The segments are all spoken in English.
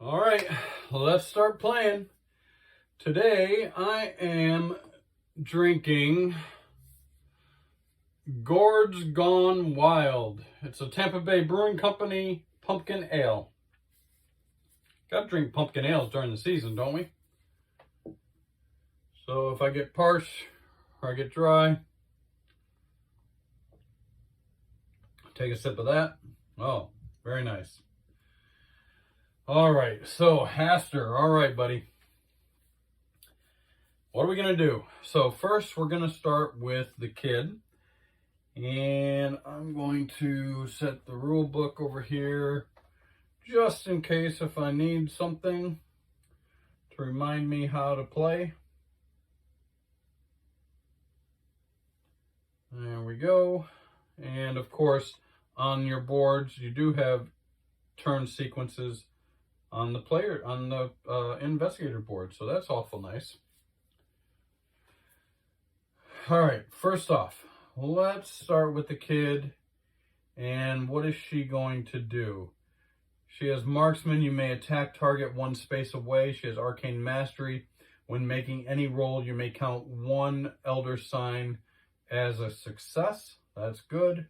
All right, let's start playing. Today I am drinking Gourd's Gone Wild. It's a Tampa Bay Brewing Company pumpkin ale. Gotta drink pumpkin ales during the season, don't we? So if I get parched or I get dry, take a sip of that. Oh, very nice. All right, so Haster, all right, buddy. What are we gonna do? So first we're gonna start with the kid. And I'm going to set the rule book over here just in case if I need something to remind me how to play. There we go. And of course, on your boards, you do have turn sequences on the investigator board. So that's awful nice. All right, first off, let's start with the kid. And what is she going to do? She has marksman. You may attack target one space away. She has arcane mastery. When making any roll, you may count one elder sign as a success. That's good.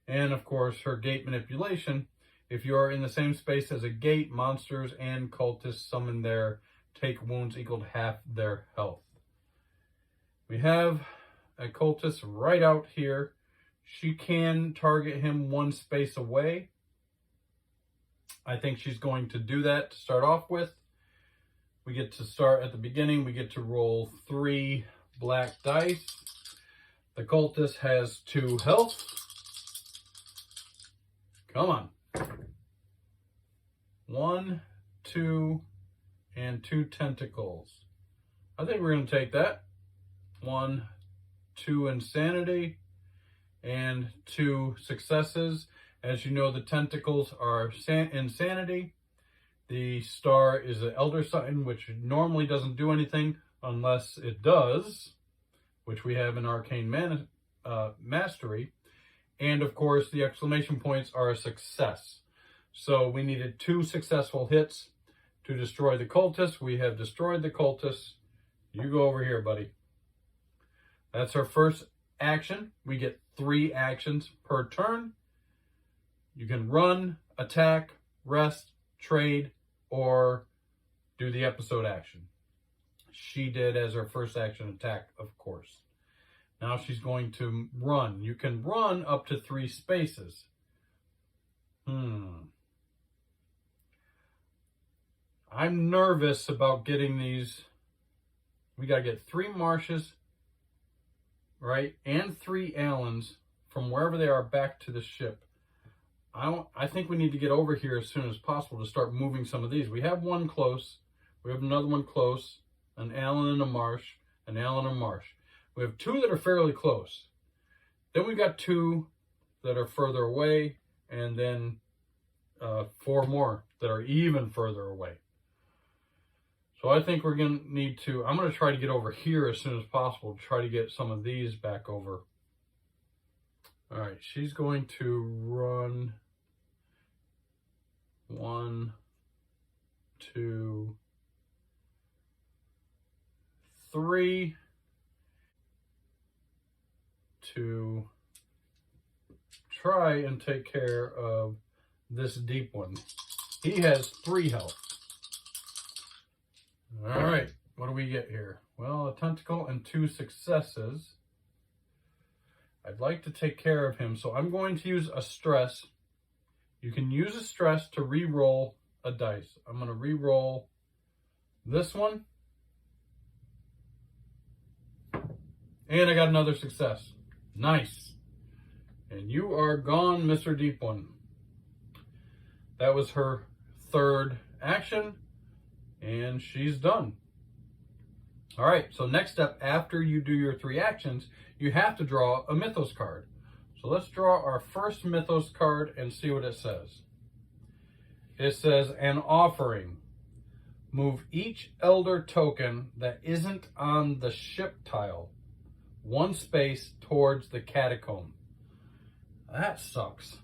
And of course, her gate manipulation. If you are in the same space as a gate, monsters and cultists summoned there take wounds equal to half their health. We have a cultist right out here. She can target him one space away. I think she's going to do that to start off with. We get to start at the beginning. We get to roll 3 black dice. The cultist has 2 health. Come on. 1, 2, and 2 tentacles. I think we're going to take that. 1, 2 insanity, and 2 successes. As you know, the tentacles are insanity. The star is an elder sign, which normally doesn't do anything unless it does, which we have in arcane mastery. And of course, the exclamation points are a success. So we needed 2 successful hits to destroy the cultist. We have destroyed the cultist. You go over here, buddy. That's our first action. We get 3 actions per turn. You can run, attack, rest, trade, or do the episode action. She did as her first action attack, of course. Now she's going to run. You can run up to 3 spaces. I'm nervous about getting these. We got to get 3 marshes, right, and 3 Allens from wherever they are back to the ship. I think we need to get over here as soon as possible to start moving some of these. We have 1 close. We have another one close, an Allen and a marsh, an Allen and a marsh. We have 2 that are fairly close. Then we got 2 that are further away, and then 4 more that are even further away. So I think we're going to need to, I'm going to try to get over here as soon as possible to try to get some of these back over. All right, she's going to run 1, 2, 3 to try and take care of this deep one. He has 3 health. All right, what do we get here? Well, a tentacle and 2 successes. I'd like to take care of him, so I'm going to use a stress. You can use a stress to re-roll a dice. I'm going to re-roll this one. And I got another success. Nice. And you are gone, Mr. Deep One. That was her 3rd action, and she's done. All right, so next step, after you do your 3 actions, you have to draw a Mythos card. So let's draw our first Mythos card and see what it says. It says, an offering. Move each elder token that isn't on the ship tile 1 space towards the catacomb. That sucks.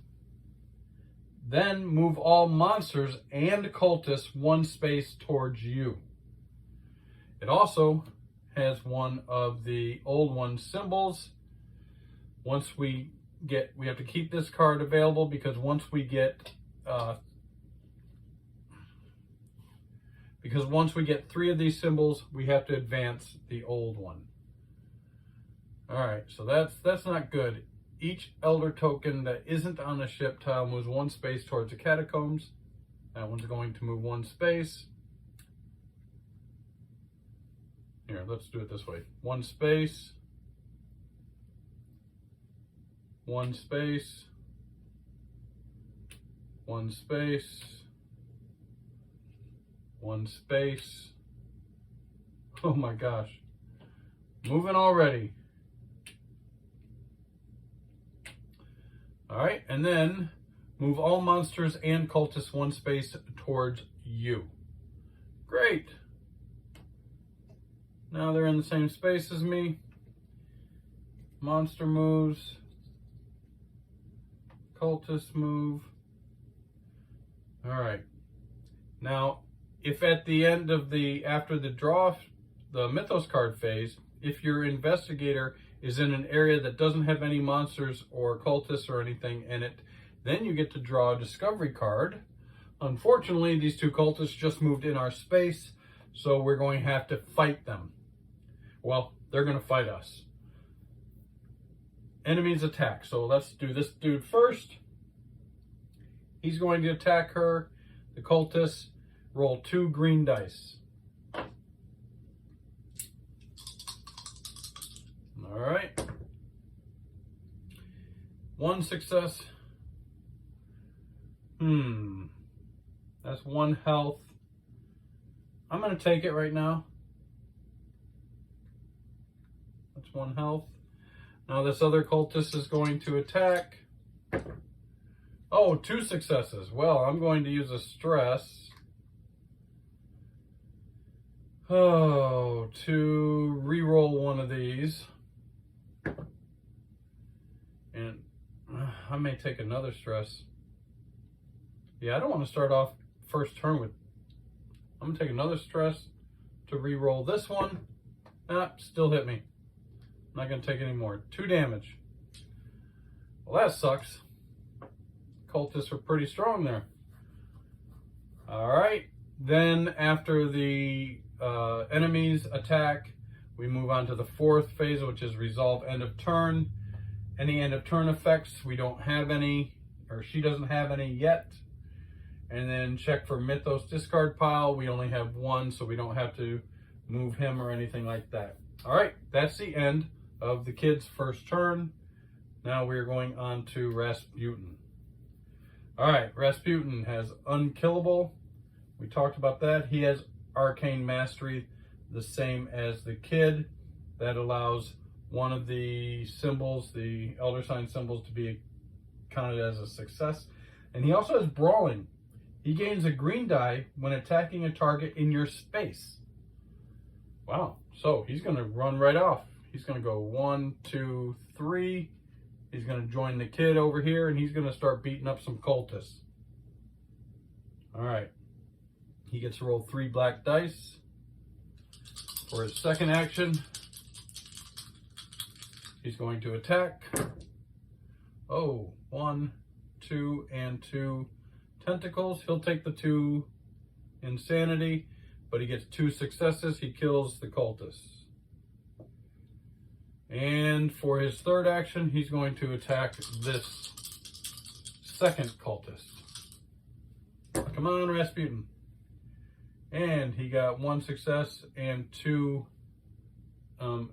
Then move all monsters and cultists one space towards you. It also has one of the old one symbols. Once we have to keep this card available because once we get 3 of these symbols, we have to advance the old one. All right, so that's not good. Each elder token that isn't on the ship tile moves one space towards the catacombs. That one's going to move one space. Here, let's do it this way. One space. One space. One space. One space. Oh my gosh. Moving already. All right, and then move all monsters and cultists one space towards you. Great. Now they're in the same space as me. Monster moves. Cultists move. All right. Now, if at the end of after the draw, the Mythos card phase, if your investigator is in an area that doesn't have any monsters or cultists or anything in it, then you get to draw a discovery card. Unfortunately, these 2 cultists just moved in our space, so we're going to have to fight them. Well, they're going to fight us. Enemies attack. So let's do this dude first. He's going to attack her. The cultists roll 2 green dice. All right. 1 success. That's 1 health. I'm going to take it right now. That's 1 health. Now this other cultist is going to attack. Oh, 2 successes. Well, I'm going to use a stress. Oh, to re-roll one of these. And I may take another stress. Yeah, I don't want to start off first turn with... I'm going to take another stress to re-roll this one. Still hit me. I'm not going to take any more. 2 damage. Well, that sucks. Cultists are pretty strong there. All right. Then after the enemies attack, we move on to the 4th phase, which is resolve end of turn. Any end of turn effects, we don't have any, or she doesn't have any yet. And then check for Mythos discard pile. We only have 1, so we don't have to move him or anything like that. All right, that's the end of the kid's first turn. Now we're going on to Rasputin. All right, Rasputin has Unkillable. We talked about that. He has Arcane Mastery, the same as the kid. That allows one of the symbols, the Elder Sign symbols, to be counted as a success. And he also has Brawling. He gains a green die when attacking a target in your space. Wow, so he's going to run right off. He's going to go 1, 2, 3. He's going to join the kid over here, and he's going to start beating up some cultists. All right. He gets to roll 3 black dice for his second action. He's going to attack. Oh, 1, 2, and 2 tentacles. He'll take the 2 insanity, but he gets 2 successes. He kills the cultists. And for his third action, he's going to attack this second cultist. Come on, Rasputin. And he got 1 success and 2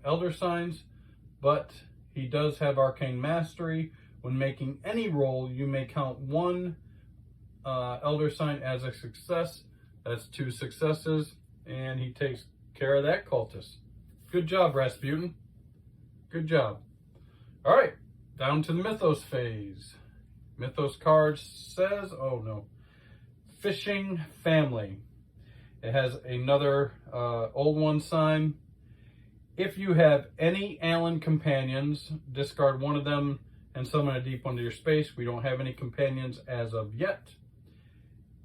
Elder Signs, but he does have Arcane Mastery. When making any roll, you may count 1 Elder Sign as a success. That's 2 successes, and he takes care of that cultist. Good job, Rasputin. Good job. All right, down to the Mythos phase. Mythos card says, oh no, Fishing Family. It has another old one sign. If you have any Allen companions, discard one of them and summon a deep one to your space. We don't have any companions as of yet.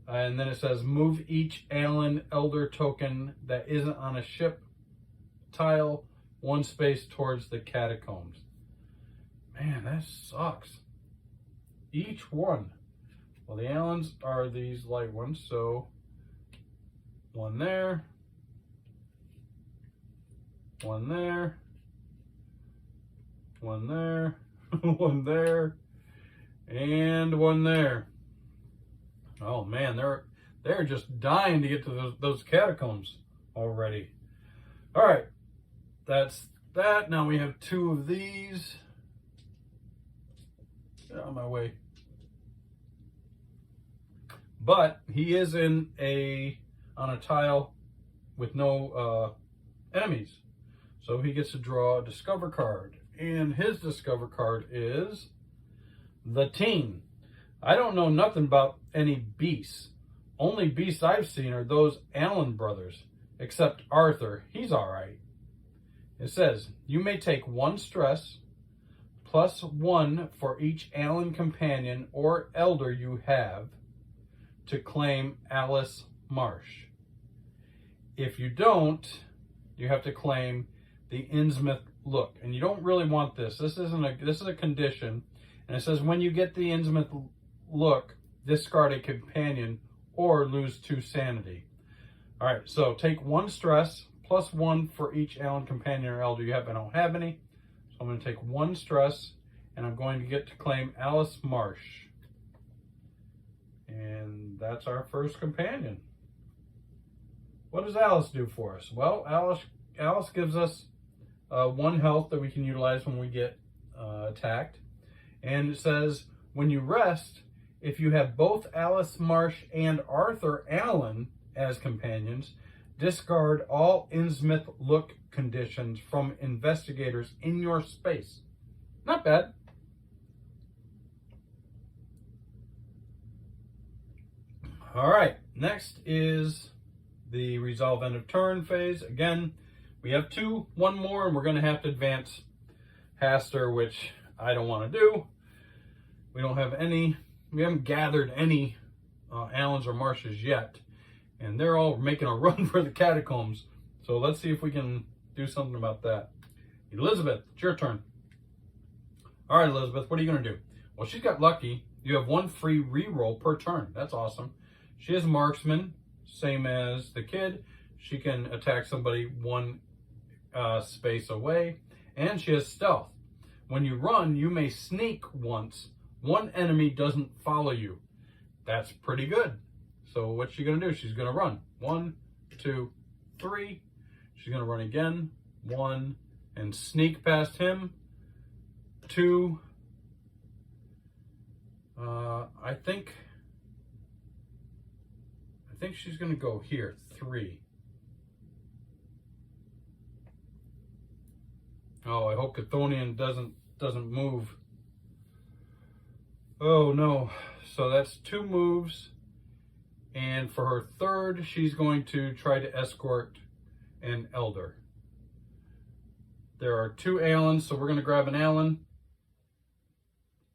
And then it says, move each Allen Elder token that isn't on a ship tile 1 space towards the catacombs. Man, that sucks. Each one. Well, the Allens are these light ones, so 1 there, 1 there, 1 there, 1 there, and 1 there. Oh man, they're just dying to get to those catacombs already. All right, that's that. Now we have 2 of these. Get out of my way. But he is on a tile with no enemies. So he gets to draw a Discover card. And his Discover card is the Teen. I don't know nothing about any beasts. Only beasts I've seen are those Allen brothers. Except Arthur. He's alright. It says, you may take 1 stress plus 1 for each Allen companion or elder you have to claim Alice Marsh. If you don't, you have to claim the Innsmouth look. And you don't really want this. This is a condition. And it says when you get the Innsmouth look, discard a companion or lose 2 sanity. Alright, so take 1 stress plus 1 for each Allen companion or elder you have. I don't have any. So I'm going to take 1 stress and I'm going to get to claim Alice Marsh. And that's our first companion. What does Alice do for us? Well, Alice gives us 1 health that we can utilize when we get attacked. And it says, when you rest, if you have both Alice Marsh and Arthur Allen as companions, discard all Innsmouth look conditions from investigators in your space. Not bad. All right, next is the resolve end of turn phase. Again, we have 2, 1 more, and we're going to have to advance Hastur, which I don't want to do. We haven't gathered any Allens or Marshes yet, and they're all making a run for the catacombs. So let's see if we can do something about that. Elizabeth, it's your turn. All right, Elizabeth, what are you going to do? Well, she's got lucky. You have 1 free reroll per turn. That's awesome. She is marksman, same as the kid. She can attack somebody 1 space away. And she has stealth. When you run, you may sneak once. 1 enemy doesn't follow you. That's pretty good. So what's she going to do? She's going to run. 1, 2, 3. She's going to run again. 1. And sneak past him. 2. I think she's going to go here. 3. Oh, I hope Chthonian doesn't move. Oh no. So that's 2 moves. And for her 3rd, she's going to try to escort an elder. There are 2 Allens, so we're going to grab an Allen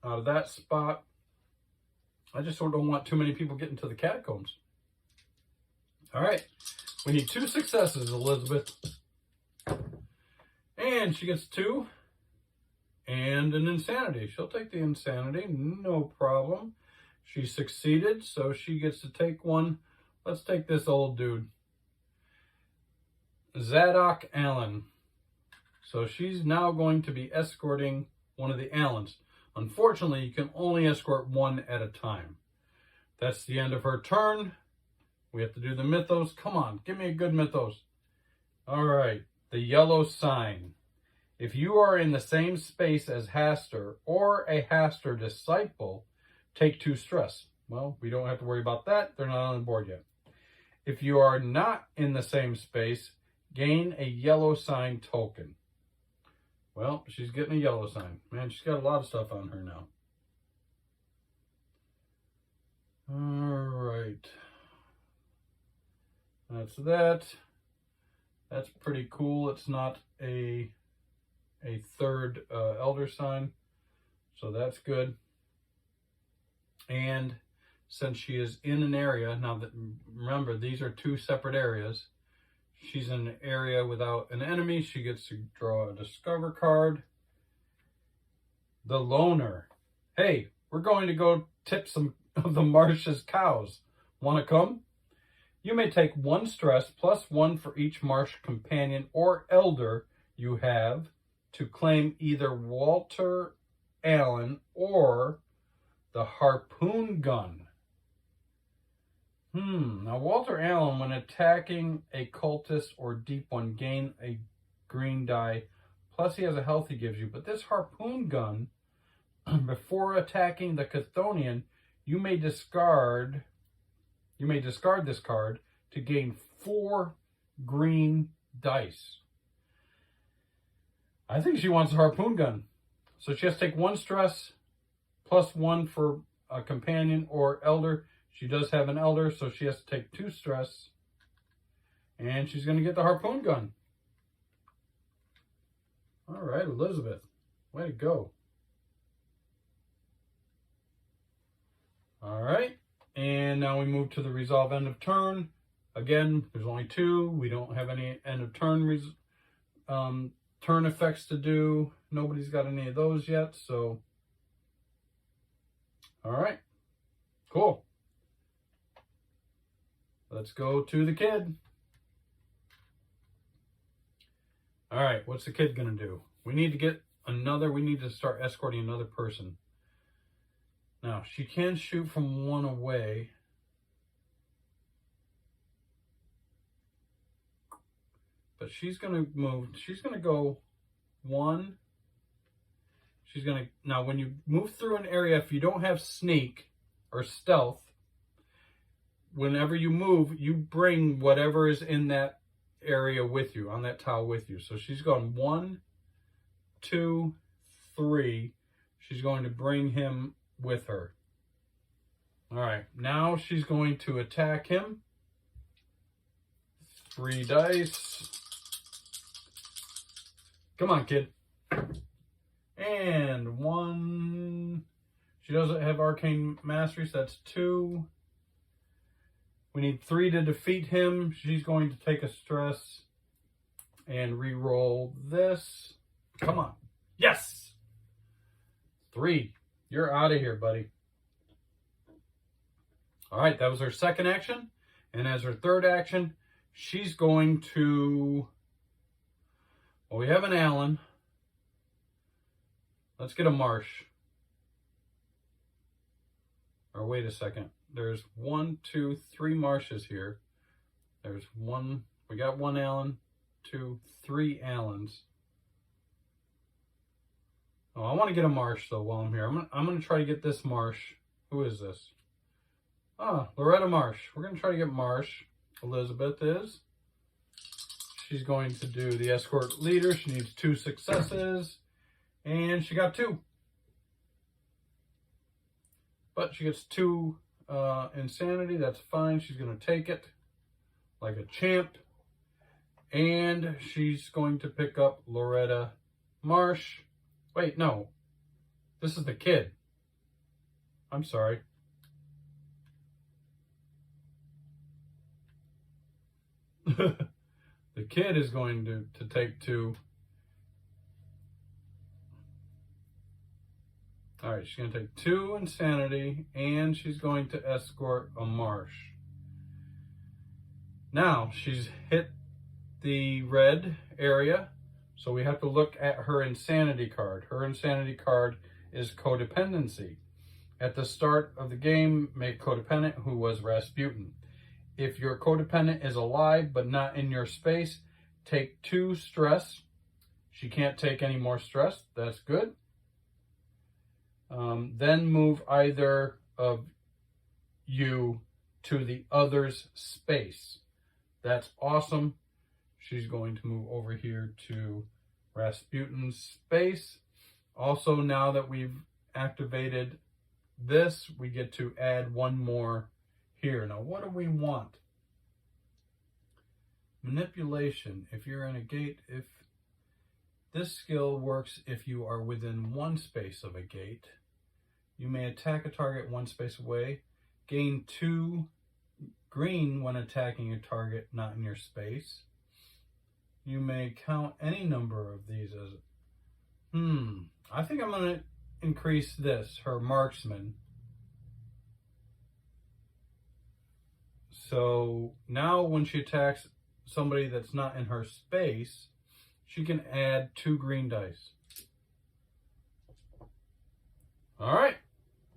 out of that spot. I just sort of don't want too many people getting to the catacombs. All right, we need 2 successes, Elizabeth. And she gets 2 and an insanity. She'll take the insanity, no problem. She succeeded, so she gets to take 1. Let's take this old dude. Zadok Allen. So she's now going to be escorting one of the Allens. Unfortunately, you can only escort 1 at a time. That's the end of her turn. We have to do the mythos. Come on, give me a good mythos. All right, the yellow sign. If you are in the same space as Hastur or a Hastur disciple, take 2 stress. Well, we don't have to worry about that. They're not on the board yet. If you are not in the same space, gain a yellow sign token. Well, she's getting a yellow sign. Man, she's got a lot of stuff on her now. All right. That's that. That's pretty cool. It's not a 3rd elder sign. So that's good. And since she is in an area, now that, remember, these are two separate areas. She's in an area without an enemy. She gets to draw a Discover card. The Loner. Hey, we're going to go tip some of the Marsh's cows. Want to come? You may take 1 stress plus 1 for each Marsh companion or elder you have to claim either Walter Allen or the harpoon gun. Now Walter Allen, when attacking a cultist or deep one, gain a green die, plus he has a health he gives you. But this harpoon gun, before attacking the Chthonian, you may discard this card to gain 4 green dice. I think she wants a harpoon gun. So she has to take 1 stress plus 1 for a companion or elder. She does have an elder, so she has to take 2 stress. And she's going to get the harpoon gun. All right, Elizabeth. Way to go. All right. And now we move to the resolve end of turn. Again, there's only 2. We don't have any end of turn turn effects to do. Nobody's got any of those yet, so. All right. Cool. Let's go to the kid. All right, what's the kid going to do? We need to start escorting another person. Now, she can shoot from 1 away. But she's going to move. She's going to go 1. She's going to, now when you move through an area, if you don't have sneak or stealth, whenever you move, you bring whatever is in that area with you, on that tile with you. So she's going 1, 2, 3. She's going to bring him with her. All right, now she's going to attack him. 3 dice. Come on, kid. And 1. She doesn't have Arcane Mastery, so that's 2. We need 3 to defeat him. She's going to take a stress and re-roll this. Come on. Yes! 3. You're out of here, buddy. All right, that was her second action. And as her third action, she's going to... Well, we have an Allen. Let's get a Marsh. Or wait a second. There's 1, 2, 3 Marshes here. There's 1. We got 1 Allen, 2, 3 Allens. Oh, I want to get a Marsh though while I'm here. I'm gonna try to get this Marsh. Who is this? Ah, Loretta Marsh. We're gonna try to get Marsh. Elizabeth is. She's going to do the escort leader. She needs 2 successes, and she got 2. But she gets 2 insanity. That's fine. She's gonna take it like a champ, and she's going to pick up Loretta Marsh. Wait, no. This is the kid. I'm sorry. The kid is going to take 2. All right, she's going to take 2 insanity, and she's going to escort a Marsh. Now, she's hit the red area, so we have to look at her insanity card. Her insanity card is codependency. At the start of the game, make codependent, who was Rasputin. If your codependent is alive but not in your space, take 2 stress. She can't take any more stress. That's good. Then move either of you to the other's space. That's awesome. She's going to move over here to Rasputin's space. Also, now that we've activated this, we get to add 1 more here. Now, what do we want? Manipulation. If you're in a gate, if This skill works if you are within one space of a gate. You may attack a target one space away, gain 2 green when attacking a target not in your space. You may count any number of these as... I think I'm going to increase this, her marksman. So now when she attacks somebody that's not in her space, she can add 2 green dice. All right,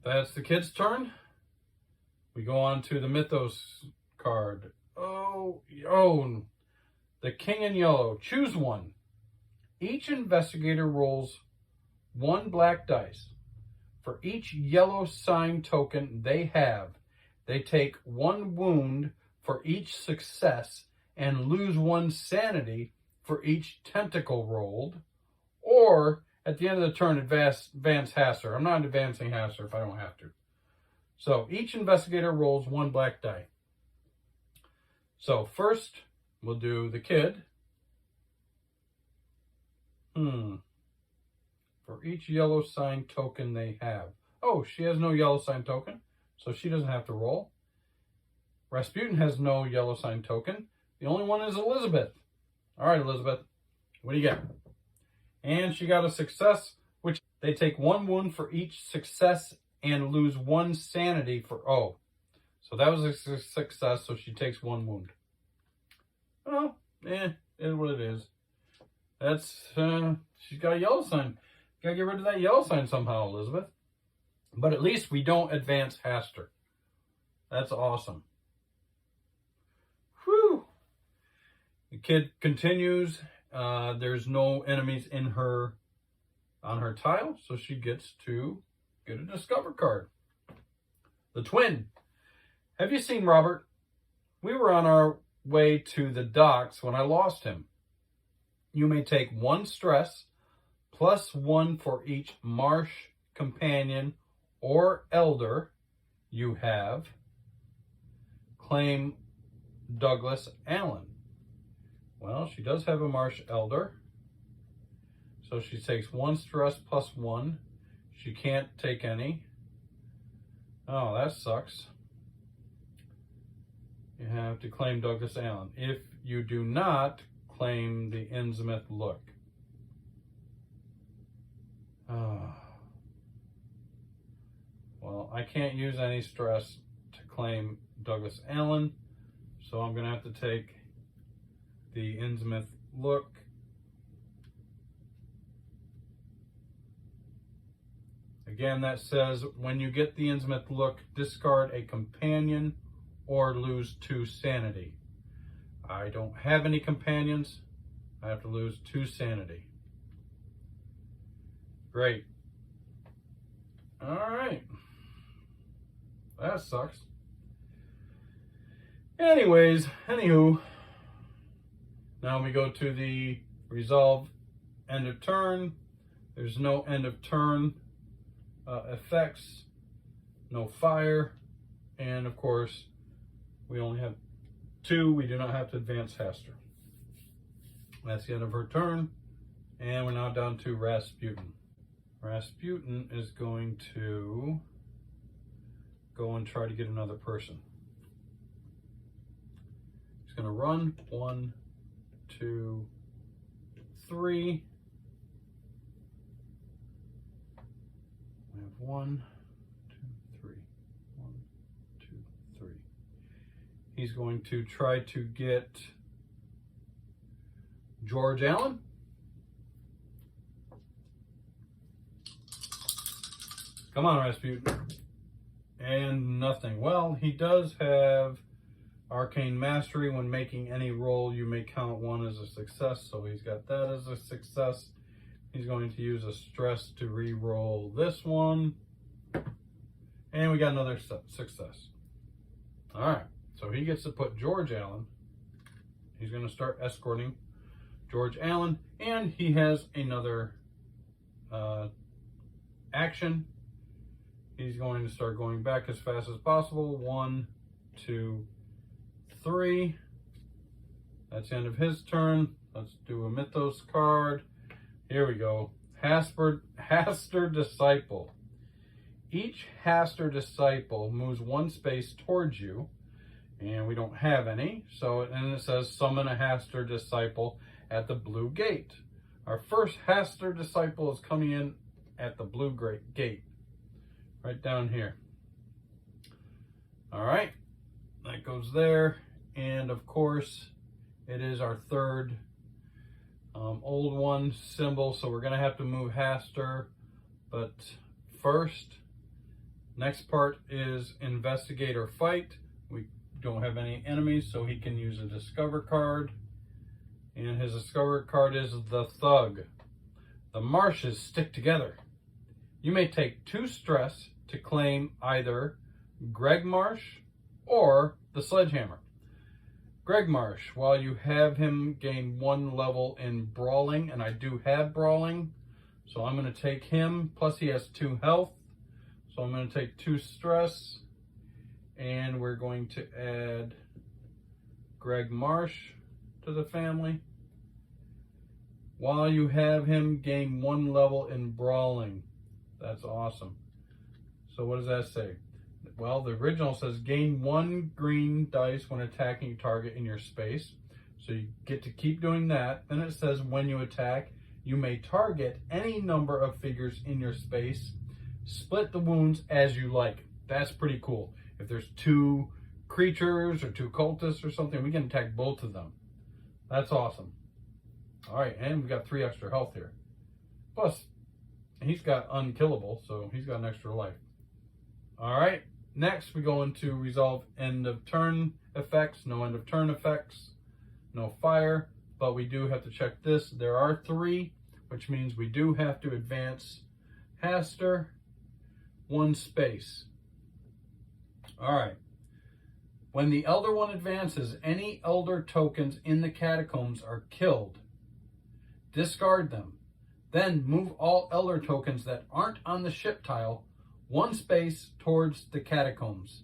that's the kid's turn. We go on to the Mythos card. Oh, the king in yellow. Choose one. Each investigator rolls 1 black dice. For each yellow sign token they have, they take 1 wound for each success and lose 1 sanity for each tentacle rolled, or at the end of the turn, advance Hasser. I'm not advancing Hasser if I don't have to. So each investigator rolls 1 black die. So first, we'll do the kid. For each yellow sign token they have. Oh, she has no yellow sign token, so she doesn't have to roll. Rasputin has no yellow sign token. The only one is Elizabeth. All right, Elizabeth, what do you get? And she got a success, which they take 1 wound for each success and lose 1 sanity for... Oh, so that was a success, so she takes 1 wound. Oh, it is what it is. That's, she's got a yellow sign. Gotta get rid of that yellow sign somehow, Elizabeth. But at least we don't advance Hastur. That's awesome. Whew. The kid continues. There's no enemies on her tile, so she gets to get a discover card. The twin. Have you seen Robert? We were on our way to the docks when I lost him. You may take 1 stress plus 1 for each marsh, companion, or elder you have. Claim Douglas Allen. Well, she does have a marsh elder, so she takes 1 stress plus 1. She can't take any. Oh, that sucks. You have to claim Douglas Allen. If you do not, claim the Innsmouth look. Well, I can't use any stress to claim Douglas Allen, so I'm going to have to take the Innsmouth look. Again, that says when you get the Innsmouth look, discard a companion or lose 2 sanity. I don't have any companions. I have to lose 2 sanity. Great. All right. That sucks. Anywho, now we go to the resolve end of turn. There's no end of turn effects, no fire, and of course, we only have 2. We do not have to advance Hastur. That's the end of her turn, and we're now down to Rasputin. Rasputin is going to go and try to get another person. He's going to run 1, 2, 3. We have 1, 2, 3. 1, 2, 3. He's going to try to get George Allen. Come on, Rasputin. And nothing. Well, he does have Arcane Mastery. When making any roll, you may count 1 as a success. So he's got that as a success. He's going to use a stress to re-roll this one. And we got another success. All right. So he gets to put George Allen. He's going to start escorting George Allen. And he has another action. He's going to start going back as fast as possible. 1, 2, 3. That's the end of his turn. Let's do a Mythos card. Here we go. Haster Disciple. Each Haster Disciple moves one space towards you, and we don't have any. So, and it says summon a Haster Disciple at the blue gate. Our first Haster Disciple is coming in at the blue gate, right down here. All right, that goes there. And of course, it is our third old one symbol, so we're gonna have to move Haster. But first, next part is investigate or fight. We don't have any enemies, so he can use a discover card. And his discover card is the Thug. The marshes stick together. You may take 2 stress to claim either Greg Marsh or the Sledgehammer. Greg Marsh, while you have him gain 1 level in Brawling, and I do have Brawling, so I'm going to take him, plus he has 2 health, so I'm going to take 2 stress, and we're going to add Greg Marsh to the family. While you have him gain 1 level in Brawling. That's awesome. So what does that say? Well, the original says gain 1 green dice when attacking a target in your space. So you get to keep doing that. Then it says when you attack, you may target any number of figures in your space. Split the wounds as you like. That's pretty cool. If there's 2 creatures or 2 cultists or something, we can attack both of them. That's awesome. All right, and we got 3 extra health here. Plus, he's got unkillable, so he's got an extra life. All right, next we go into resolve end of turn effects. No end of turn effects, no fire, but we do have to check this. There are 3, which means we do have to advance Haster 1 space. All right. When the Elder One advances, any Elder tokens in the catacombs are killed. Discard them. Then move all Elder tokens that aren't on the ship tile 1 space towards the catacombs.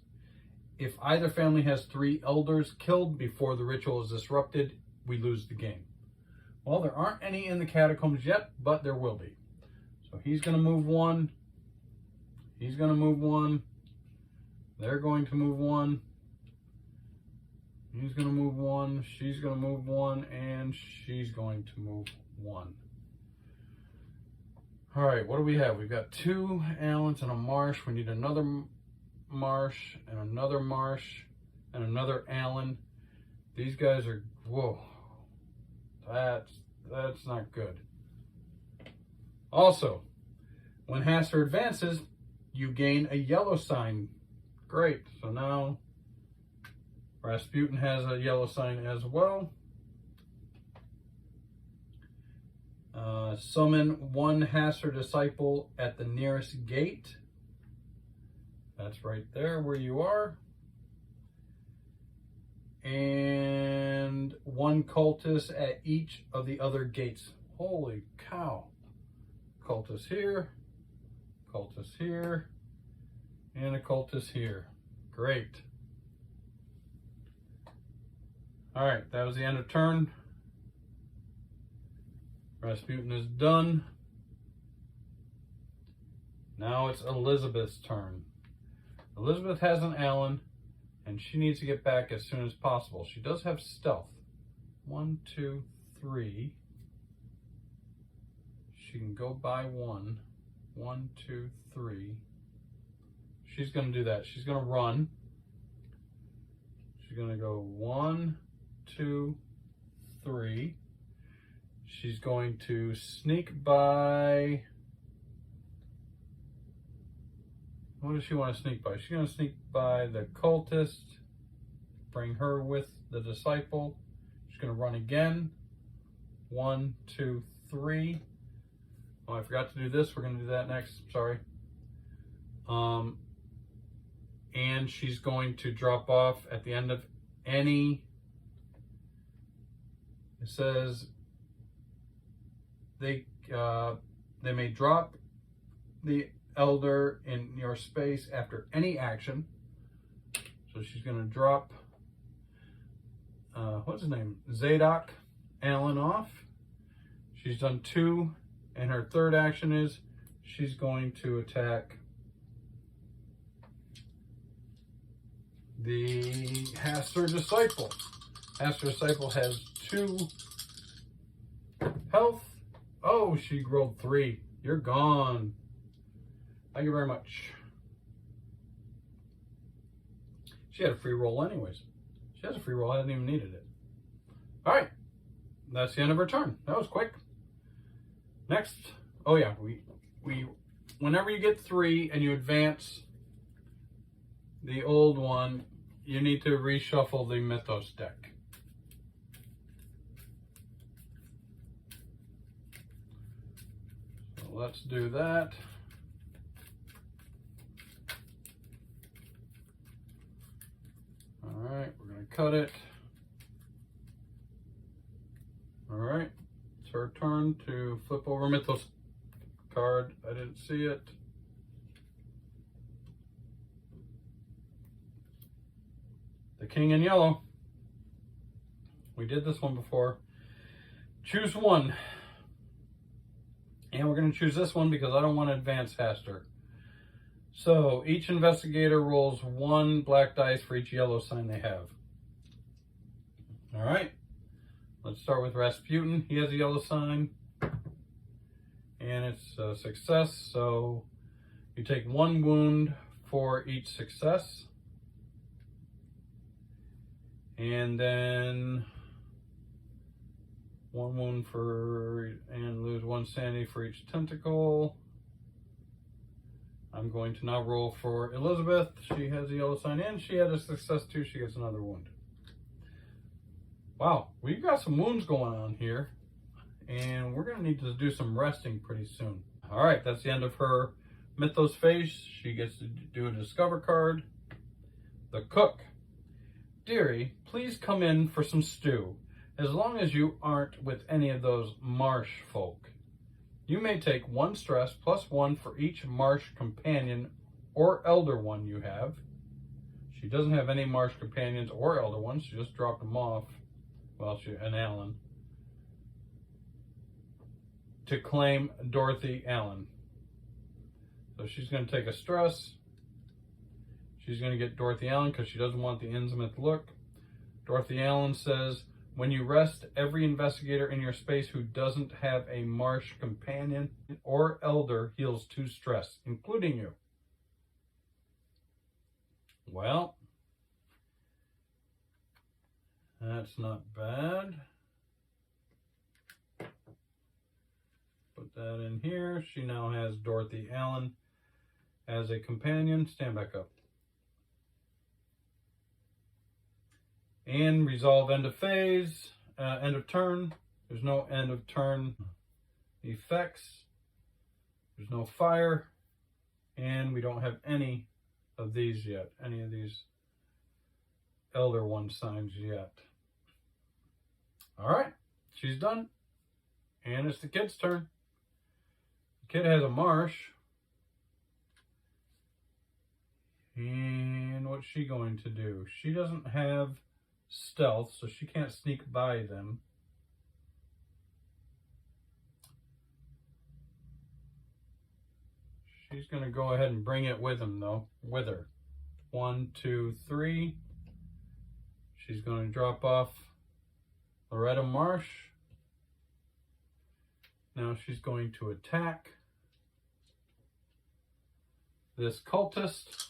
If either family has 3 Elders killed before the ritual is disrupted, we lose the game. Well, there aren't any in the catacombs yet, but there will be. So he's going to move 1. He's going to move 1. They're going to move 1. He's going to move 1. She's going to move 1. And she's going to move 1. All right, what do we have? We've got 2 Allens and a Marsh. We need another Marsh and another Marsh and another Allen. These guys are, whoa, that's not good. Also, when Haster advances, you gain a yellow sign. Great, so now Rasputin has a yellow sign as well. Summon 1 Haster Disciple at the nearest gate. That's right there where you are. And 1 cultist at each of the other gates. Holy cow. Cultist here, and a cultist here. Great. All right, that was the end of turn. Rasputin is done. Now it's Elizabeth's turn. Elizabeth has an Allen, and she needs to get back as soon as possible. She does have stealth. 1, 2, 3. She can go by 1. 1, 2, 3. She's going to do that. She's going to run. She's going to go 1, 2, 3. She's going to sneak by. What does she want to sneak by? She's going to sneak by the cultist. Bring her with the disciple. She's going to run again. 1, 2, 3. Oh, I forgot to do this. We're going to do that next. Sorry. And she's going to drop off at the end of any. It says they may drop the Elder in your space after any action. So she's going to drop, what's his name? Zadok Allen off. She's done 2 And her third action is she's going to attack the Haster Disciple. Haster Disciple has 2 health. Oh, she rolled 3. You're gone. Thank you very much. She had a free roll anyways. She has a free roll. I hadn't even needed it. All right. That's the end of her turn. That was quick. Next. Oh yeah. We whenever you get 3 and you advance the old one, you need to reshuffle the Mythos deck. So let's do that. All right, we're going to cut it. All right, it's her turn to flip over Mythos card. I didn't see it. The king in yellow. We did this one before. Choose one. And we're going to choose this one because I don't want to advance Haster. So each investigator rolls 1 black dice for each yellow sign they have. All right. Let's start with Rasputin. He has a yellow sign. And it's a success. So you take 1 wound for each success. And then 1 wound and lose 1 sanity for each tentacle. I'm going to now roll for Elizabeth. She has a yellow sign and she had a success too. She gets another wound. Wow, we've got some wounds going on here. And we're going to need to do some resting pretty soon. All right, that's the end of her Mythos phase. She gets to do a Discover card. The Cook. Dearie, please come in for some stew. As long as you aren't with any of those marsh folk. You may take 1 stress plus 1 for each marsh companion or elder one you have. She doesn't have any marsh companions or elder ones. She just dropped them off. Well, and Alan. To claim Dorothy Allen. So she's going to take a stress. She's going to get Dorothy Allen because she doesn't want the Innsmouth look. Dorothy Allen says, when you rest, every investigator in your space who doesn't have a marsh companion or elder heals 2 stress, including you. Well, that's not bad. Put that in here. She now has Dorothy Allen as a companion. Stand back up. And resolve end of phase, end of turn. There's no end of turn effects. There's no fire. And we don't have any of these yet. Any of these Elder One signs yet. All right, she's done. And it's the kid's turn. The kid has a marsh. And what's she going to do? She doesn't have stealth, so she can't sneak by them. She's going to go ahead and bring it with him, though. With her. 1, 2, 3. She's going to drop off Loretta Marsh. Now she's going to attack this cultist.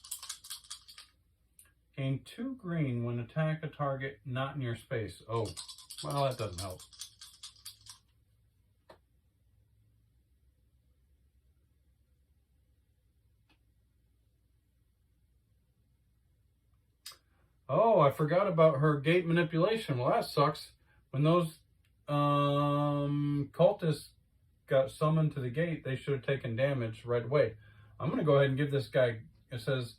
Gain 2 green when attack a target not in your space. Oh, well, that doesn't help. Oh, I forgot about her gate manipulation. Well, that sucks. When those cultists got summoned to the gate, they should have taken damage right away. I'm going to go ahead and give this guy, it says,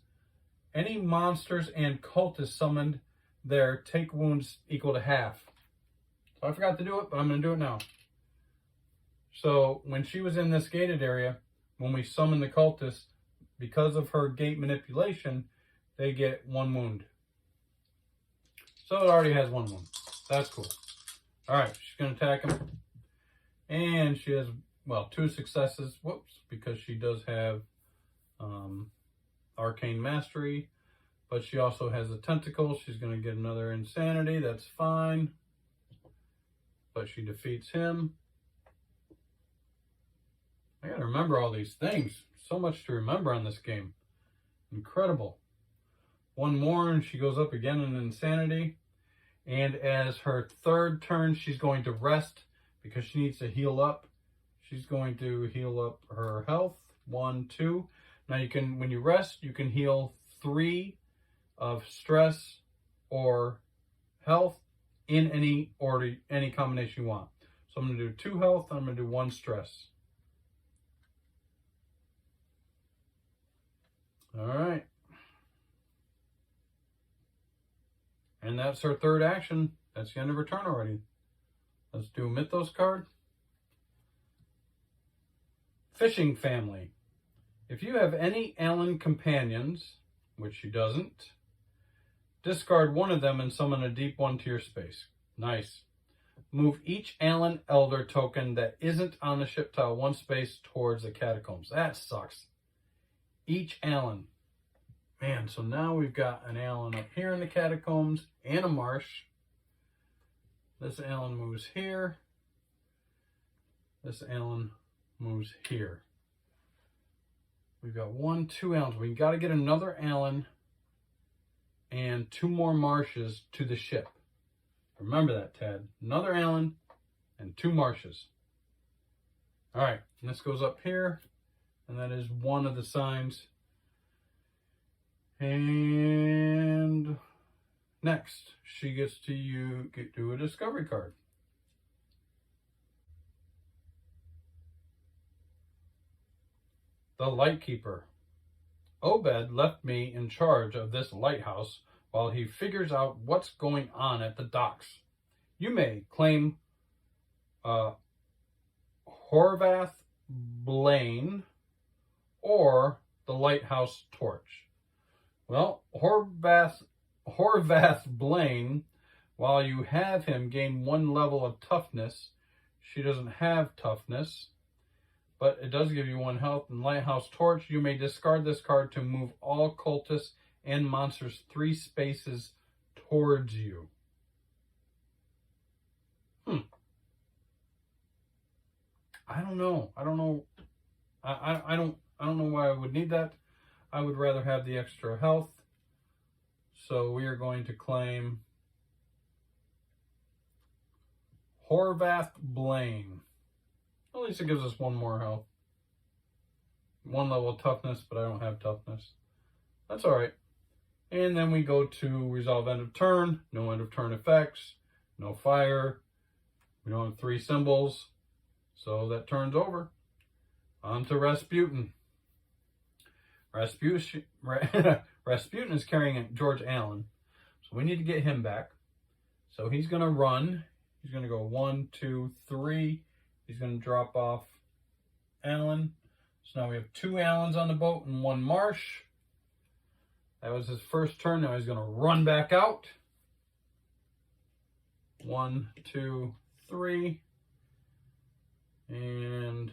any monsters and cultists summoned there take wounds equal to half. So I forgot to do it, but I'm going to do it now. So when she was in this gated area, when we summon the cultists, because of her gate manipulation, they get 1 wound. So it already has 1 wound. That's cool. All right, she's going to attack him. And she has well, 2 successes. Whoops, because she does have Arcane Mastery, but she also has a tentacle. She's going to get another insanity. That's fine. But she defeats him. I got to remember all these things. So much to remember on this game. Incredible. One more and she goes up again in insanity. And as her third turn, she's going to rest because she needs to heal up. She's going to heal up her health. 1, 2. Now you can, when you rest, you can heal 3 of stress or health in any order, any combination you want. So I'm going to do 2 health, and I'm going to do 1 stress. All right. And that's her third action. That's the end of her turn already. Let's do a Mythos card. Fishing family. If you have any Allen companions, which she doesn't, discard one of them and summon a deep one to your space. Nice. Move each Allen Elder token that isn't on the ship tile 1 space towards the catacombs. That sucks. Each Allen. Man, so now we've got an Allen up here in the catacombs and a marsh. This Allen moves here. This Allen moves here. We've got 1, 2 Allens. We got to get another Allen and 2 more marshes to the ship. Remember that, Tad. Another Allen and 2 marshes. All right, and this goes up here, and that is one of the signs. And next, she gets to do a discovery card. The Lightkeeper. Obed left me in charge of this lighthouse while he figures out what's going on at the docks. You may claim Horvath Blaine or the lighthouse torch. Well, Horvath Blaine, while you have him gain 1 level of toughness, she doesn't have toughness, but it does give you 1 health. And Lighthouse Torch, you may discard this card to move all cultists and monsters 3 spaces towards you. I don't know. I don't know why I would need that. I would rather have the extra health. So we are going to claim Horvath Blaine. At least it gives us 1 more health. 1 level of toughness, but I don't have toughness. That's all right. And then we go to resolve end of turn. No end of turn effects. No fire. We don't have 3 symbols. So that turn's over. On to Rasputin. Rasputin is carrying George Allen. So we need to get him back. So he's going to run. He's going to go 1, 2, 3. He's going to drop off Allen. So now we have 2 Allens on the boat and 1 marsh. That was his first turn. Now he's going to run back out. 1, 2, 3. And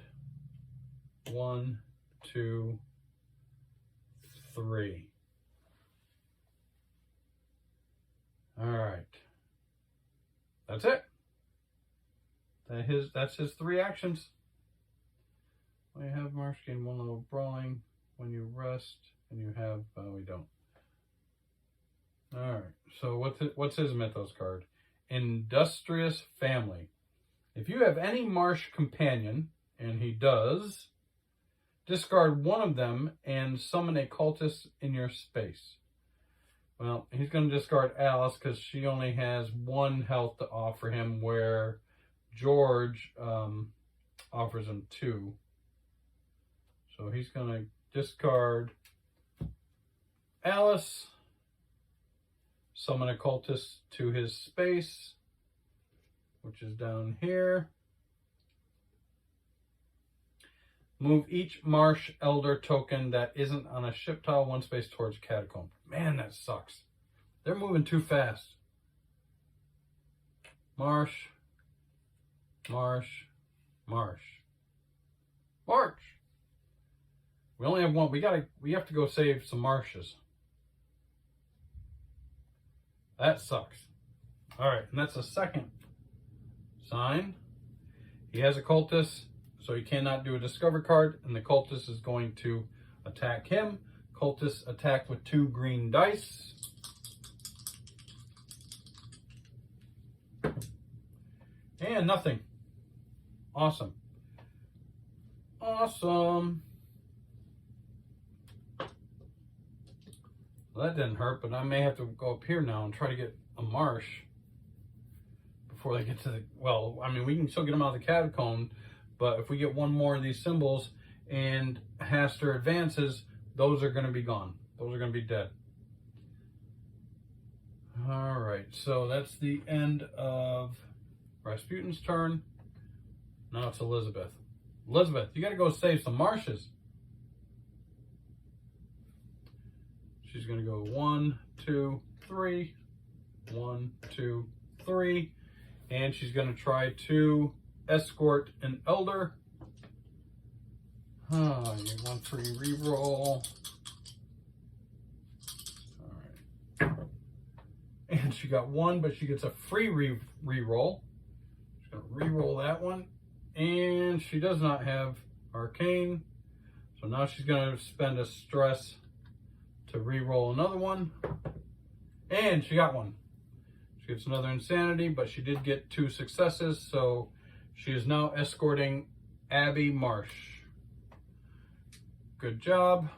1, 2, 3. All right. That's it. That's his 3 actions. We have marsh gain 1 level of brawling when you rest, and you have we don't. All right. So what's his Mythos card? Industrious Family. If you have any marsh companion, and he does, discard 1 of them and summon a cultist in your space. Well, he's going to discard Alice because she only has 1 health to offer him, where George offers him 2. So he's going to discard Alice, summon a cultist to his space, which is down here. Move each Marsh Elder token that isn't on a ship tile 1 space towards Catacomb. Man, that sucks. They're moving too fast. Marsh, Marsh, Marsh. March. We only have one. We have to go save some marshes. That sucks. All right, and that's the second sign. He has a cultist, so he cannot do a discover card, and the cultist is going to attack him. Cultist attacked with 2 green dice. And nothing. Awesome. Awesome. Well, that didn't hurt, but I may have to go up here now and try to get a marsh before they get to the, well, I mean, we can still get them out of the catacomb, but if we get one more of these symbols and Haster advances, those are going to be gone. Those are going to be dead. All right, so that's the end of Rasputin's turn. Now it's Elizabeth. Elizabeth, you got to go save some marshes. She's going to go 1, 2, 3. 1, 2, 3. And she's going to try to escort an elder. Oh, you get 1 free reroll. All right. And she got 1, but she gets a free reroll. She's going to reroll that one. And she does not have arcane. So now she's going to spend a stress to re-roll another one, and she got 1. She gets another insanity, but she did get 2 successes, so she is now escorting Abby Marsh. Good job.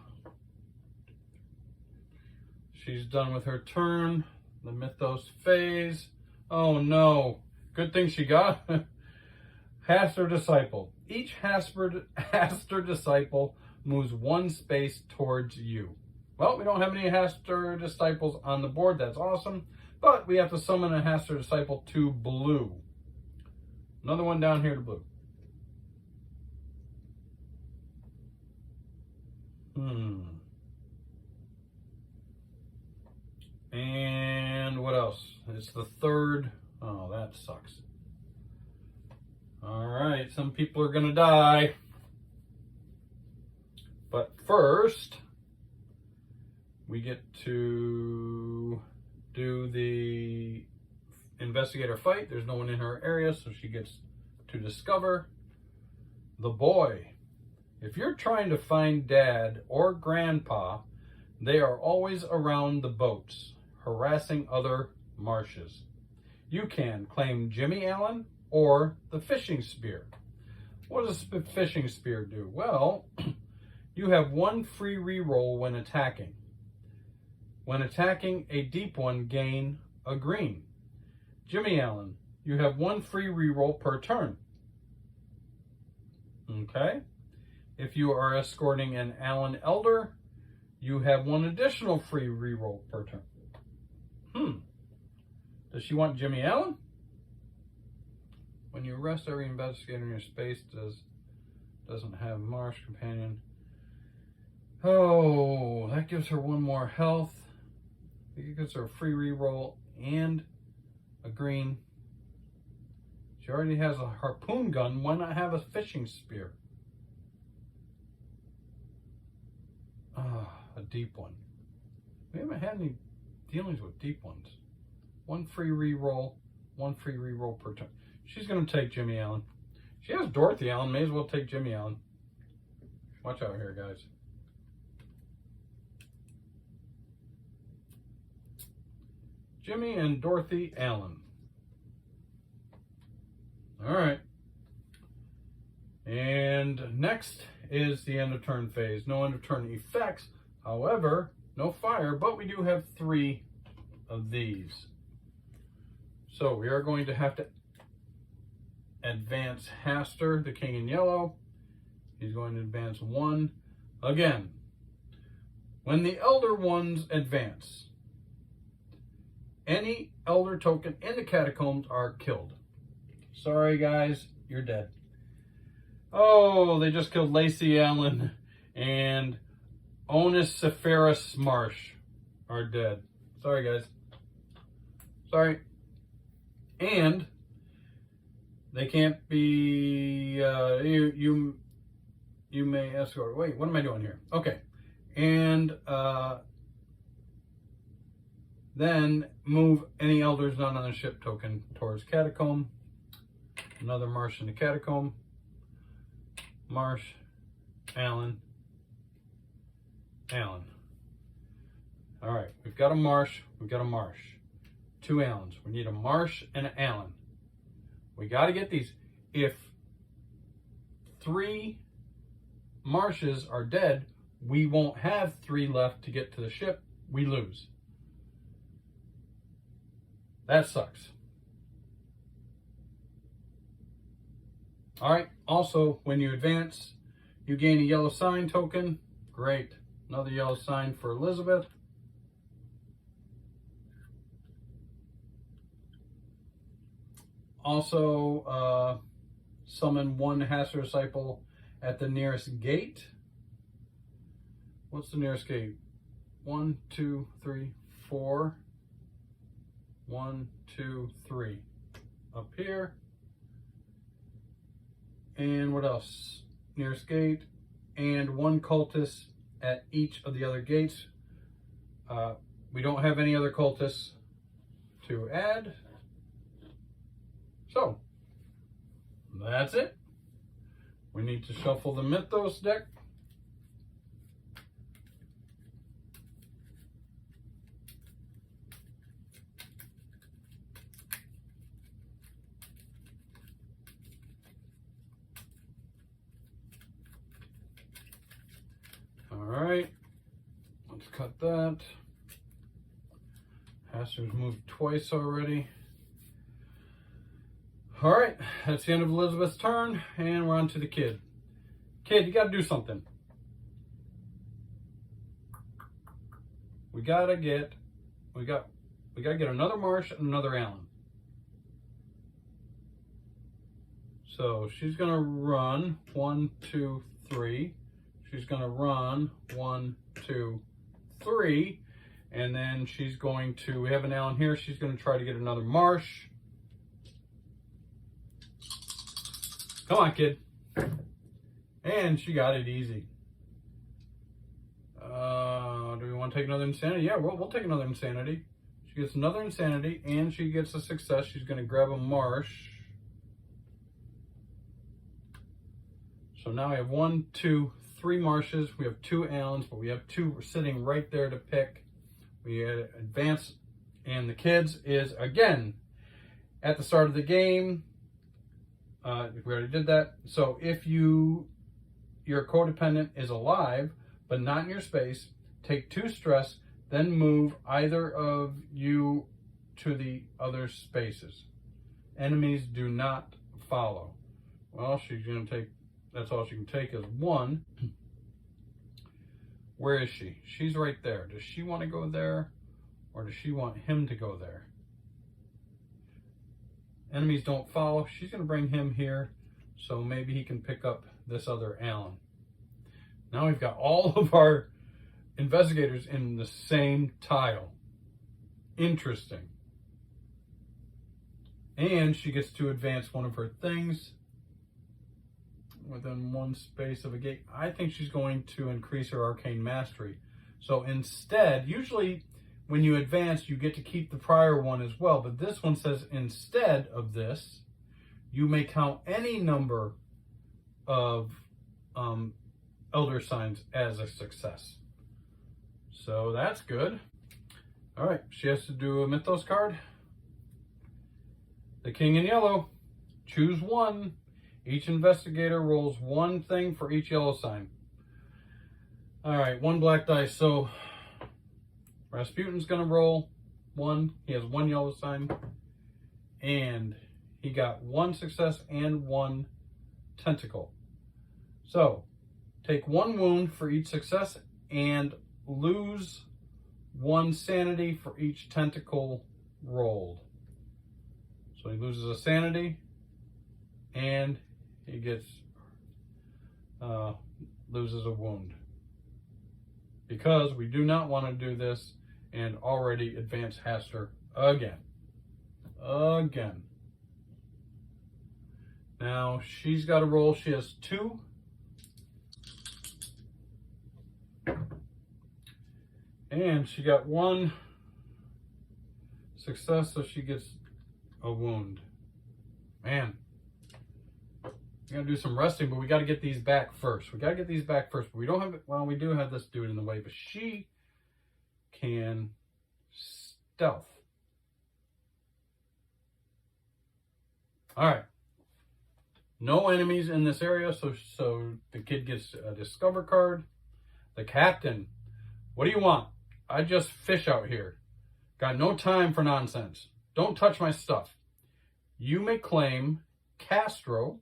She's done with her turn. The Mythos phase. Oh no. Good thing she got Haster Disciple. Each Haster Disciple moves 1 space towards you. Well, we don't have any Haster Disciples on the board. That's awesome. But we have to summon a Haster Disciple to blue. Another one down here to blue. And what else? It's the third. Oh, that sucks. All right, some people are going to die. But first, we get to do the investigator fight. There's no one in her area, so she gets to discover the boy. If you're trying to find Dad or Grandpa, they are always around the boats, harassing other marshes. You can claim Jimmy Allen or the fishing spear. What does the fishing spear do? Well, you have 1 free reroll when attacking. When attacking a deep one, gain a green. Jimmy Allen, you have 1 free reroll per turn. Okay. If you are escorting an Allen Elder, you have 1 additional free reroll per turn. Does she want Jimmy Allen? When you arrest every investigator in your space doesn't have Marsh companion. Oh, that gives her 1 more health. It gives her a free reroll and a green. She already has a harpoon gun. Why not have a fishing spear? A deep one. We haven't had any dealings with deep ones. 1 free reroll, 1 free reroll per turn. She's going to take Jimmy Allen. She has Dorothy Allen. May as well take Jimmy Allen. Watch out here, guys. Jimmy and Dorothy Allen. All right. And next is the end of turn phase. No end of turn effects. However, no fire, but we do have 3 of these. So we are going to have to advance Haster, the king in yellow. He's going to advance 1 again. When the elder ones advance, any elder token in the catacombs are killed. Sorry guys, you're dead. Oh, they just killed Lacey Allen and Onus Sepharis Marsh are dead. Sorry guys. Sorry. And they can't be, you you may escort. Wait, what am I doing here? Okay. And then move any elders not on the ship token towards Catacomb. Another Marsh in the Catacomb. Marsh, Allen, Allen. All right, we've got a Marsh, we've got a Marsh. 2 Allens. We need a Marsh and an Allen. We got to get these. If 3 Marshes are dead, we won't have 3 left to get to the ship. We lose. That sucks. All right, also, when you advance, you gain a yellow sign token. Great. Another yellow sign for Elizabeth. Also, summon 1 Haster Disciple at the nearest gate. What's the nearest gate? 1, 2, 3, 4. 1, 2, 3. Up here. And what else? Nearest gate. And 1 cultist at each of the other gates. We don't have any other cultists to add. So, that's it. We need to shuffle the Mythos deck. All right, let's cut that. Haster's moved twice already. All right, that's the end of Elizabeth's turn, and we're on to the kid. Kid, you got to do something. We gotta get another Marsh and another Allen. So she's gonna run 1, 2, 3. She's gonna run 1, 2, 3, and then she's going to. We have an Allen here. She's gonna try to get another Marsh. Come on, kid. And she got it easy. Do we want to take another Insanity? Yeah, we'll take another Insanity. She gets another Insanity, and she gets a success. She's going to grab a Marsh. So now we have 1, 2, 3 Marshes. We have 2 Allens, but we have 2 sitting right there to pick. We advance, and the kids is, again, at the start of the game. We already did that. So if your codependent is alive, but not in your space, take 2 stress, then move either of you to the other spaces. Enemies do not follow. Well, she's going to take, that's all she can take is 1. Where is she? She's right there. Does she want to go there, or does she want him to go there? Enemies don't follow. She's going to bring him here, so maybe he can pick up this other Allen. Now we've got all of our investigators in the same tile. Interesting. And she gets to advance one of her things within 1 space of a gate. I think she's going to increase her arcane mastery. So instead, usually when you advance, you get to keep the prior one as well. But this one says instead of this, you may count any number of elder signs as a success. So that's good. All right, she has to do a Mythos card. The King in yellow. Choose 1. Each investigator rolls 1 thing for each yellow sign. All right, 1 black dice. So Rasputin's gonna roll 1. He has 1 yellow sign, and he got 1 success and 1 tentacle. So take 1 wound for each success and lose 1 sanity for each tentacle rolled. So he loses a sanity, and he gets loses a wound, because we do not want to do this and already advance Haster again. Now she's got to roll. She has 2. And she got one success, so she gets a wound. Man, we gotta do some resting, but we gotta get these back first. We gotta get these back first. But we don't have it. Well, we do have this dude in the way, but she can stealth. All right. No enemies in this area, so the kid gets a discover card. The captain, what do you want? I just fish out here. Got no time for nonsense. Don't touch my stuff. You may claim Castro,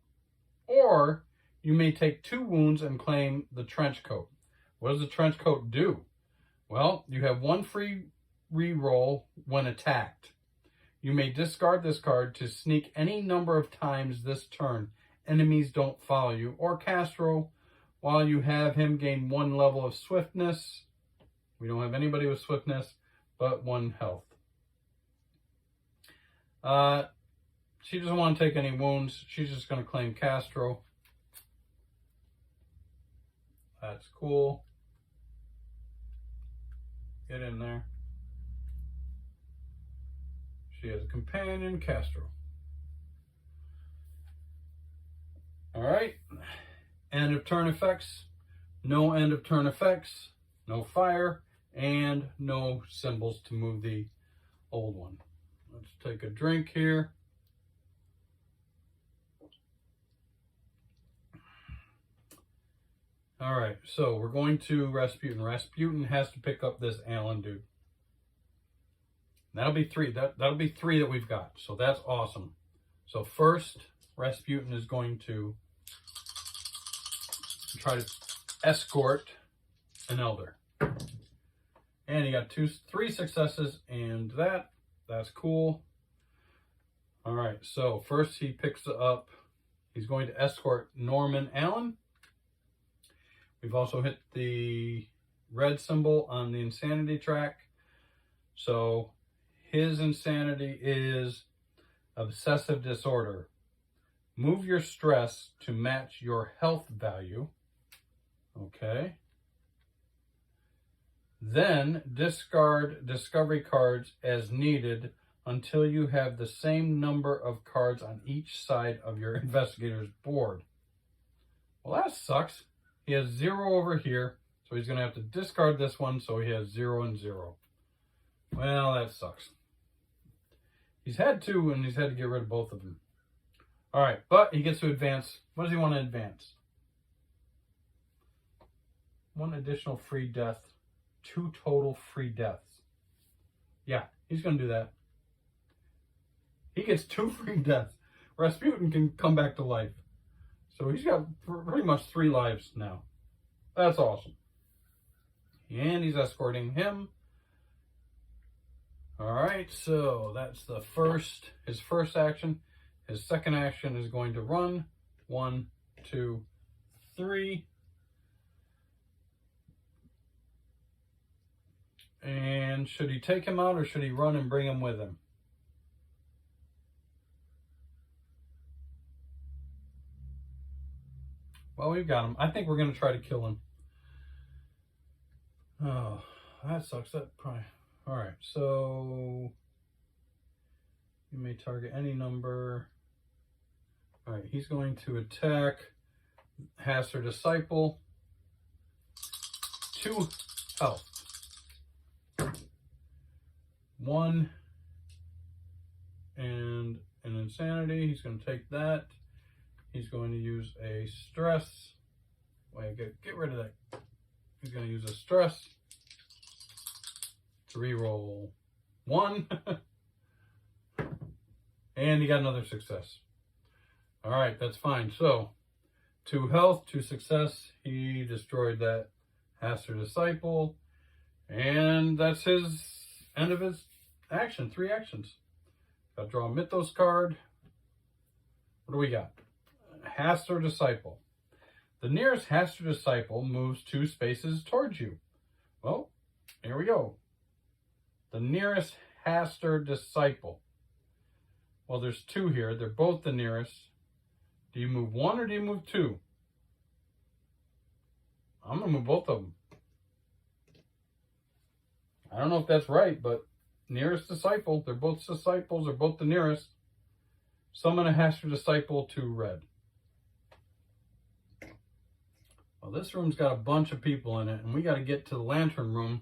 or you may take 2 wounds and claim the trench coat. What does the trench coat do? Well, you have 1 free reroll when attacked. You may discard this card to sneak any number of times this turn. Enemies don't follow you. Or Castro, while you have him gain 1 level of swiftness. We don't have anybody with swiftness, but 1 health. She doesn't want to take any wounds. She's just going to claim Castro. That's cool. Get in there. She has a companion, Castro. All right. End of turn effects. No end of turn effects. No fire. And no symbols to move the old one. Let's take a drink here. All right, so we're going to Rasputin. Rasputin has to pick up this Alan dude. That'll be 3. That'll be 3 that we've got. So that's awesome. So first, Rasputin is going to try to escort an elder. And he got 3 successes, and that's cool. All right, so first he picks up, he's going to escort Norman Allen. We've also hit the red symbol on the insanity track. So his insanity is obsessive disorder. Move your stress to match your health value. Okay. Then discard discovery cards as needed until you have the same number of cards on each side of your investigator's board. Well, that sucks. He has 0 over here, so he's going to have to discard this one, so he has 0 and 0. Well, that sucks. He's had 2, and he's had to get rid of both of them. All right, but he gets to advance. What does he want to advance? 1 additional free death. 2 total free deaths. Yeah, he's going to do that. He gets 2 free deaths. Rasputin can come back to life. So he's got pretty much 3 lives now. That's awesome. And he's escorting him. All right, so that's his first action. His second action is going to run. 1, 2, 3. And should he take him out or should he run and bring him with him? Well, we've got him. I think we're going to try to kill him. Oh, that sucks. That probably... All right, so you may target any number. All right, he's going to attack Hasser Disciple. 2 health. 1 and an insanity. He's going to take that. He's going to use a stress. Wait, get rid of that. He's going to use a stress to reroll 1. And he got another success. All right, that's fine. So 2 health, 2 success. He destroyed that Hasser Disciple. And that's his end of his action. 3 actions. Got to draw a Mythos card. What do we got? Hasser Disciple. The nearest Hasser Disciple moves 2 spaces towards you. Well, here we go. The nearest Hasser Disciple. Well, there's 2 here. They're both the nearest. Do you move 1 or do you move 2? I'm going to move both of them. I don't know if that's right, but nearest disciple. They're both disciples. They're both the nearest. Summon a Haster disciple to red. Well, this room's got a bunch of people in it, and we got to get to the lantern room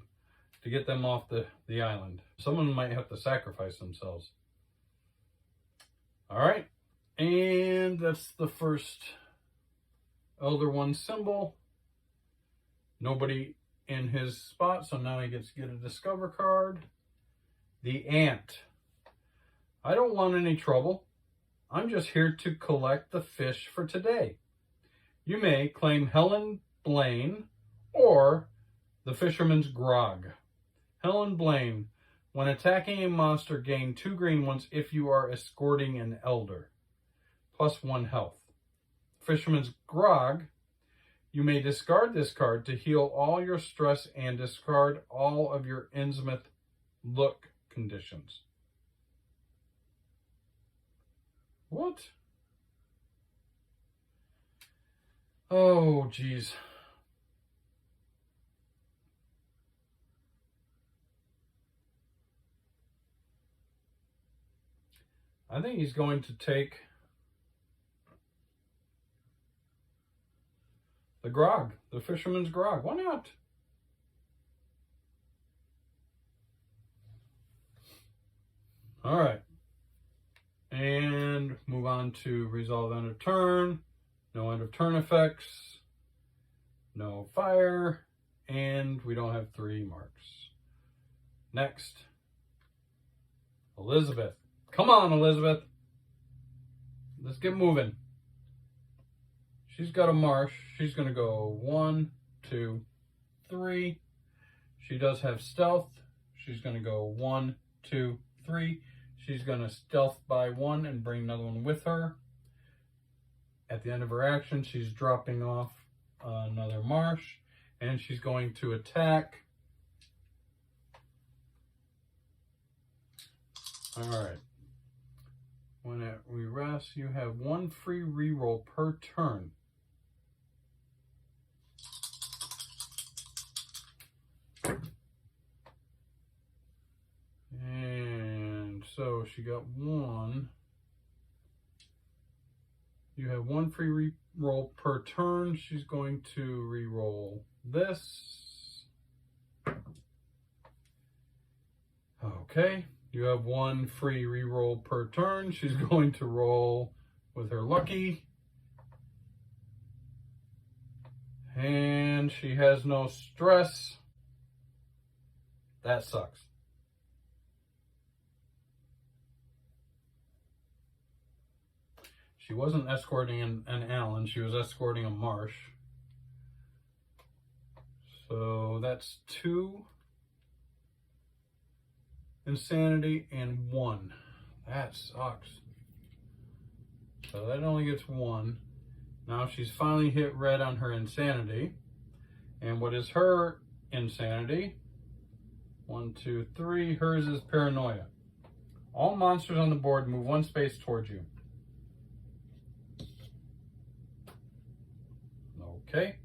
to get them off the island. Someone might have to sacrifice themselves. All right. And that's the first Elder One symbol. Nobody in his spot, so now he gets to get a Discover card. The Ant. I don't want any trouble. I'm just here to collect the fish for today. You may claim Helen Blaine or the Fisherman's Grog. Helen Blaine. When attacking a monster, gain 2 green ones if you are escorting an elder. Plus 1 health. Fisherman's Grog. You may discard this card to heal all your stress and discard all of your Innsmouth look conditions. What? Oh, geez. I think he's going to take the grog, the Fisherman's Grog. Why not? All right. And move on to resolve end of turn. No end of turn effects. No fire. And we don't have 3 marks. Next. Elizabeth. Come on, Elizabeth. Let's get moving. She's got a marsh. She's going to go 1, 2, 3. She does have stealth. She's going to go 1, 2, 3. She's going to stealth by 1 and bring another one with her. At the end of her action, she's dropping off another marsh. And she's going to attack. All right. When at rest, you have 1 free reroll per turn. And so she got 1. You have 1 free reroll per turn. She's going to reroll this. Okay. You have 1 free reroll per turn. She's going to roll with her lucky. And she has no stress. That sucks. She wasn't escorting an Allen. She was escorting a marsh. So that's 2. Insanity and 1. That sucks. So that only gets 1. Now she's finally hit red on her insanity. And what is her insanity? 1, 2, 3. Hers is paranoia. All monsters on the board move 1 space towards you. Okay.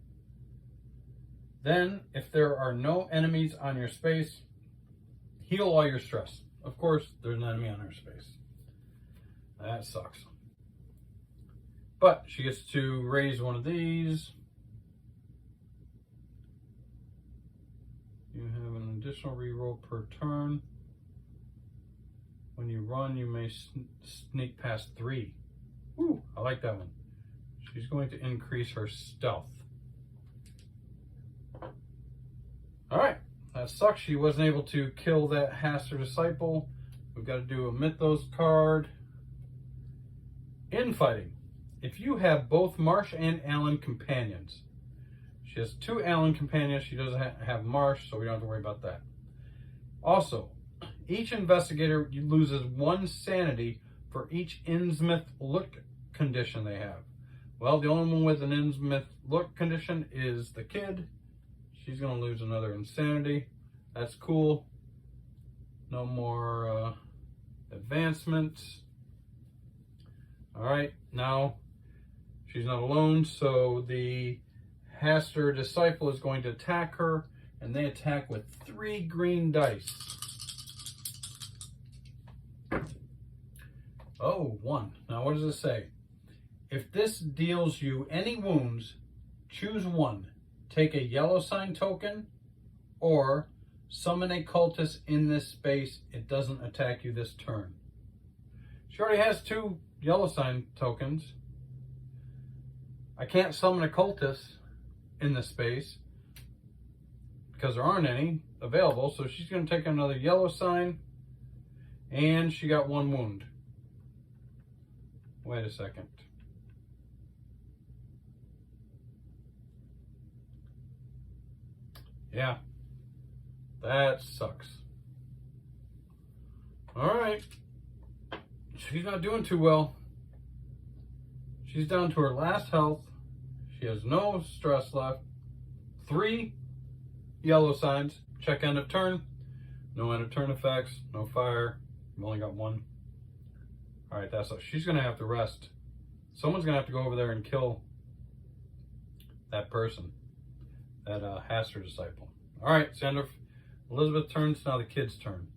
Then, if there are no enemies on your space, heal all your stress. Of course, there's an enemy on her space. That sucks. But she gets to raise one of these. You have an additional reroll per turn. When you run, you may sneak past 3. Ooh, I like that one. She's going to increase her stealth. All right. That sucks. She wasn't able to kill that Haster disciple. We've got to do a Mythos card. Infighting. If you have both Marsh and Allen companions. She has 2 Allen companions. She doesn't have Marsh, so we don't have to worry about that. Also, each investigator loses 1 sanity for each Innsmouth look condition they have. Well, the only one with an Innsmouth look condition is the kid. She's going to lose another insanity. That's cool. No more advancements. All right, now she's not alone, so the Haster disciple is going to attack her and they attack with 3 green dice. Oh, 1. Now what does it say? If this deals you any wounds, choose 1. Take a yellow sign token, or summon a cultist in this space. It doesn't attack you this turn. She already has 2 yellow sign tokens. I can't summon a cultist in this space because there aren't any available, so she's going to take another yellow sign, and she got 1 wound. Wait a second. Yeah, that sucks. All right, she's not doing too well. She's down to her last health. She has no stress left. 3 yellow signs. Check end of turn. No end of turn effects. No fire. I've only got 1. All right, that's it. She's going to have to rest. Someone's going to have to go over there and kill that person that has her disciple. All right, it's the end of Elizabeth's turn. It's now the kid's turn.